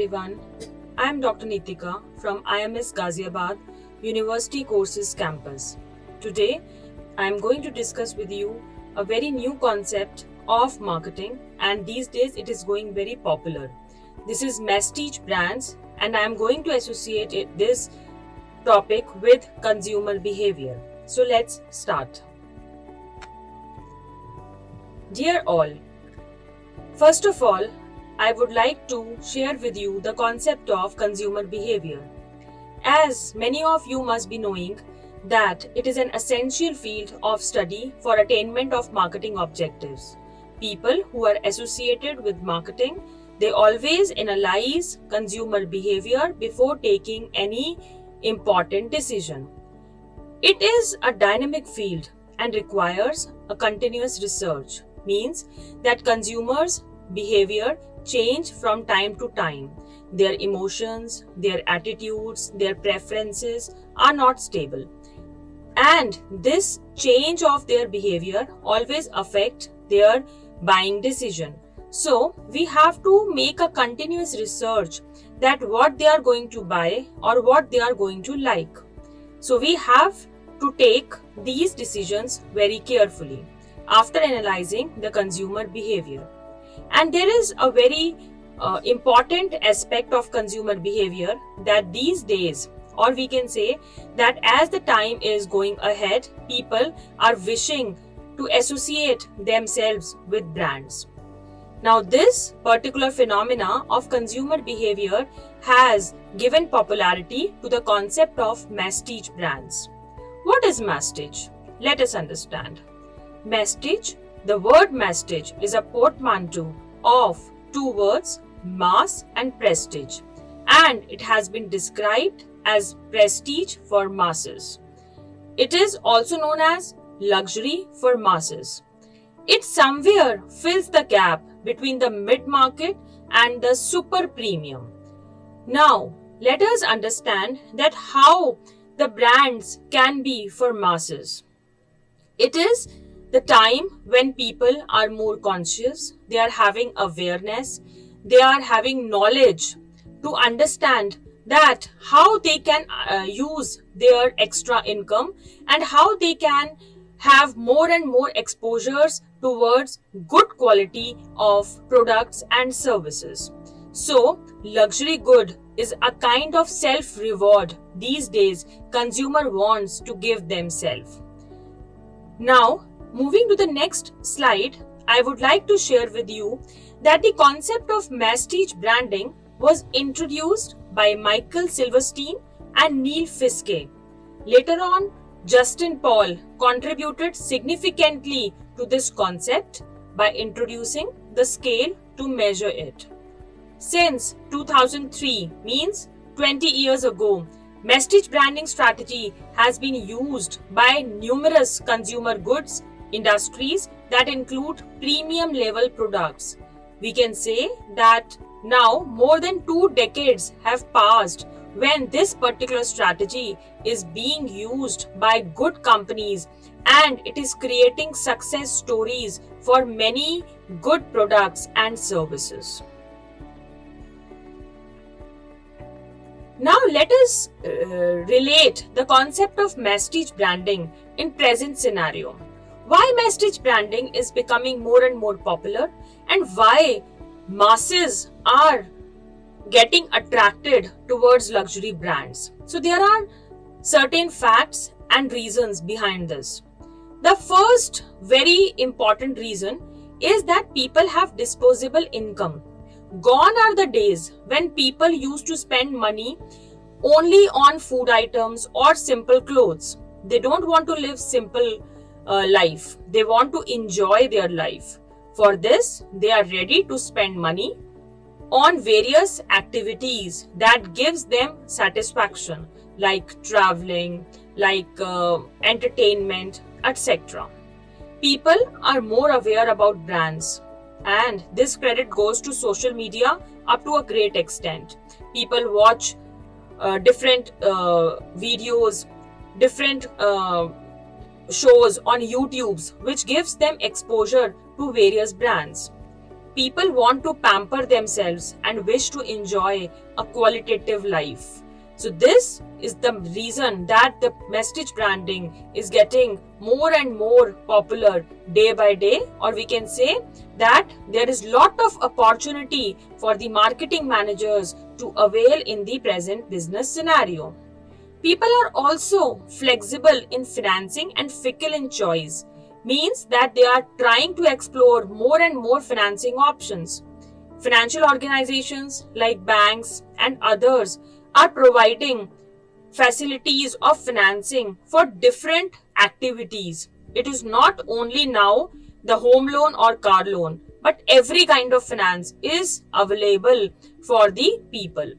everyone. I am Dr. Nitika from IMS Ghaziabad University Courses Campus. Today, I am going to discuss with you a very new concept of marketing, and these days it is going very popular. This is Masstige brands, and I am going to associate this topic with consumer behavior. So let's start. Dear all, first of all, I would like to share with you the concept of consumer behavior. As many of you must be knowing that it is an essential field of study for attainment of marketing objectives. People who are associated with marketing, they always analyze consumer behavior before taking any important decision. It is a dynamic field and requires a continuous research, means that consumers' behavior change from time to time. Their emotions, their attitudes, their preferences are not stable. And this change of their behavior always affect their buying decision. So we have to make a continuous research that what they are going to buy or what they are going to like. So we have to take these decisions very carefully after analyzing the consumer behavior. And there is a very important aspect of consumer behavior that these days, or we can say that as the time is going ahead, people are wishing to associate themselves with brands. Now, this particular phenomena of consumer behavior has given popularity to the concept of Masstige brands. What is Masstige? Let us understand. Masstige, the word Masstige is a portmanteau of two words, mass and prestige, and it has been described as prestige for masses. It is also known as luxury for masses. It somewhere fills the gap between the mid-market and the super premium. Now, let us understand that how the brands can be for masses. It is the time when people are more conscious, they are having awareness, they are having knowledge to understand that how they can use their extra income and how they can have more and more exposures towards good quality of products and services. So, luxury good is a kind of self-reward these days consumer wants to give themselves. Now, moving to the next slide, I would like to share with you that the concept of Masstige branding was introduced by Michael Silverstein and Neil Fiske. Later on, Justin Paul contributed significantly to this concept by introducing the scale to measure it. Since 2003, means 20 years ago, Masstige branding strategy has been used by numerous consumer goods industries that include premium level products. We can say that now more than 2 decades have passed when this particular strategy is being used by good companies, and it is creating success stories for many good products and services. Now let us relate the concept of Masstige branding in present scenario. Why Masstige branding is becoming more and more popular and why masses are getting attracted towards luxury brands. So there are certain facts and reasons behind this. The first very important reason is that people have disposable income. Gone are the days when people used to spend money only on food items or simple clothes. They don't want to live simple life. They want to enjoy their life. For this, they are ready to spend money on various activities that gives them satisfaction, like traveling, like entertainment, etc. People are more aware about brands, and this credit goes to social media up to a great extent. People watch different videos, different shows on YouTube, which gives them exposure to various brands. people want to pamper themselves and wish to enjoy a qualitative life. So this is the reason that the Masstige branding is getting more and more popular day by day, or we can say that there is lot of opportunity for the marketing managers to avail in the present business scenario. People are also flexible in financing and fickle in choice, means that they are trying to explore more and more financing options. Financial organizations like banks and others are providing facilities of financing for different activities. It is not only now the home loan or car loan, but every kind of finance is available for the people.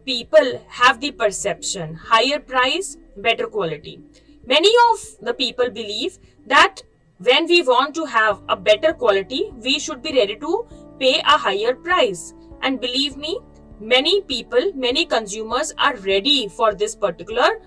People have the perception higher price, better quality. Many of the people believe that when we want to have a better quality, we should be ready to pay a higher price. And believe me, many people, many consumers are ready for this particular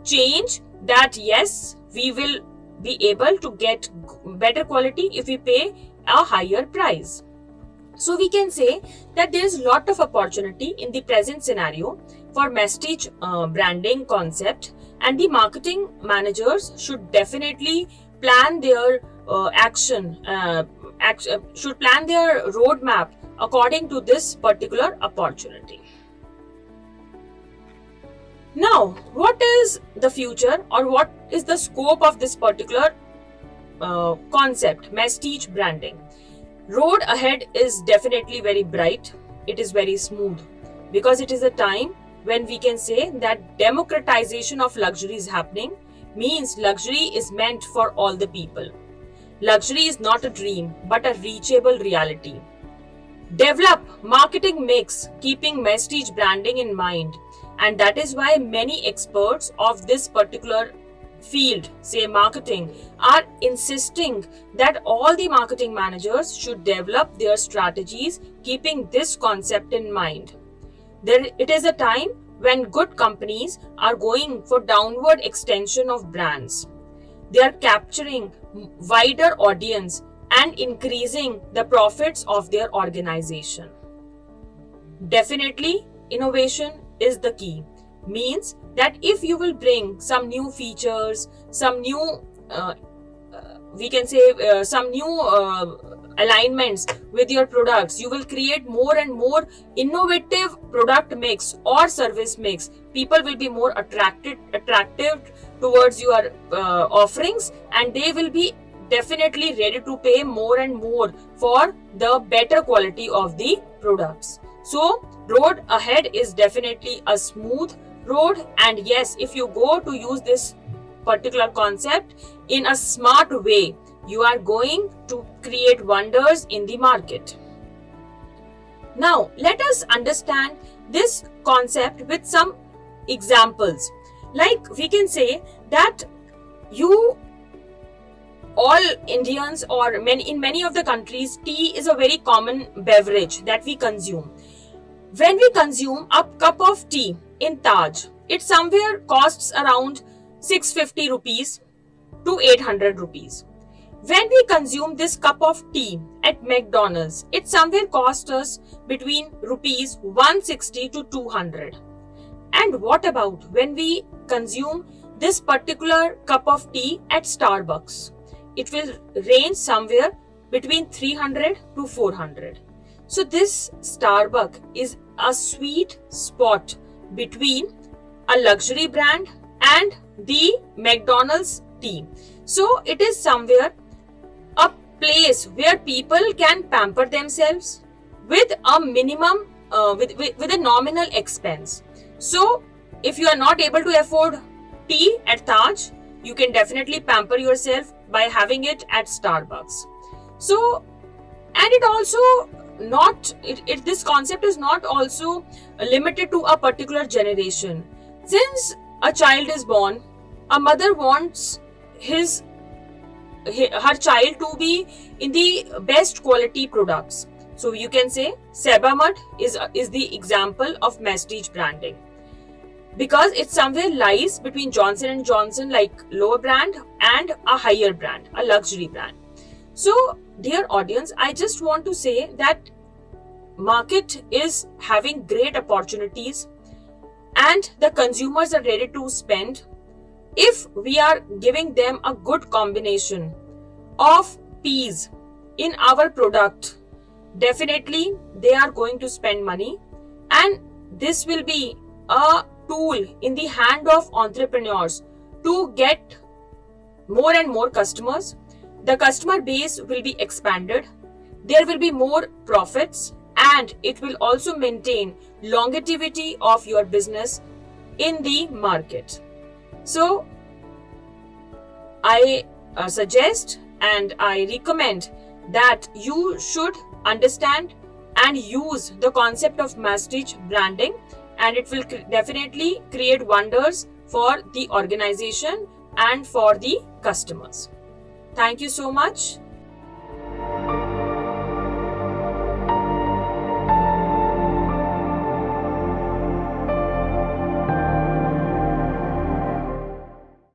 change, that yes, we will be able to get better quality if we pay a higher price. So we can say that there is a lot of opportunity in the present scenario for Masstige branding concept, and the marketing managers should definitely plan their should plan their roadmap according to this particular opportunity. Now, what is the future, or what is the scope of this particular concept, Masstige branding? Road ahead is definitely very bright. It is very smooth, because it is a time when we can say that democratization of luxury is happening, means luxury is meant for all the people. Luxury is not a dream, but a reachable reality. Develop marketing mix keeping Masstige branding in mind, and that is why many experts of this particular field, say marketing, are insisting that all the marketing managers should develop their strategies keeping this concept in mind. It is a time when good companies are going for downward extension of brands. They are capturing wider audience and increasing the profits of their organization. Definitely, innovation is the key. Means that if you will bring some new features, some new some new alignments with your products, you will create more and more innovative product mix or service mix. People will be more attractive towards your offerings, and they will be definitely ready to pay more and more for the better quality of the products. So road ahead is definitely a smooth road, and yes, if you go to use this particular concept in a smart way, you are going to create wonders in the market. Now let us understand this concept with some examples. Like we can say that you all Indians, or in many of the countries, tea is a very common beverage that we consume. When we consume a cup of tea in Taj, it somewhere costs around 650 rupees to 800 rupees. When we consume this cup of tea at McDonald's, it somewhere costs us between rupees 160 to 200. And what about when we consume this particular cup of tea at Starbucks? It will range somewhere between 300 to 400. So this Starbucks is a sweet spot between a luxury brand and the McDonald's tea. So it is somewhere a place where people can pamper themselves with a minimum, with a nominal expense. So if you are not able to afford tea at Taj, you can definitely pamper yourself by having it at Starbucks. So, and it also this concept is not also limited to a particular generation. Since a child is born, a mother wants her child to be in the best quality products. So you can say Sebamud is the example of Masstige branding, because it somewhere lies between Johnson & Johnson, like lower brand, and a higher brand, a luxury brand. So dear audience, I just want to say that market is having great opportunities and the consumers are ready to spend if we are giving them a good combination of P's in our product. Definitely they are going to spend money, and this will be a tool in the hand of entrepreneurs to get more and more customers. The customer base will be expanded, there will be more profits, and it will also maintain longevity of your business in the market. So I suggest and I recommend that you should understand and use the concept of Masstige branding, and it will definitely create wonders for the organization and for the customers. Thank you so much.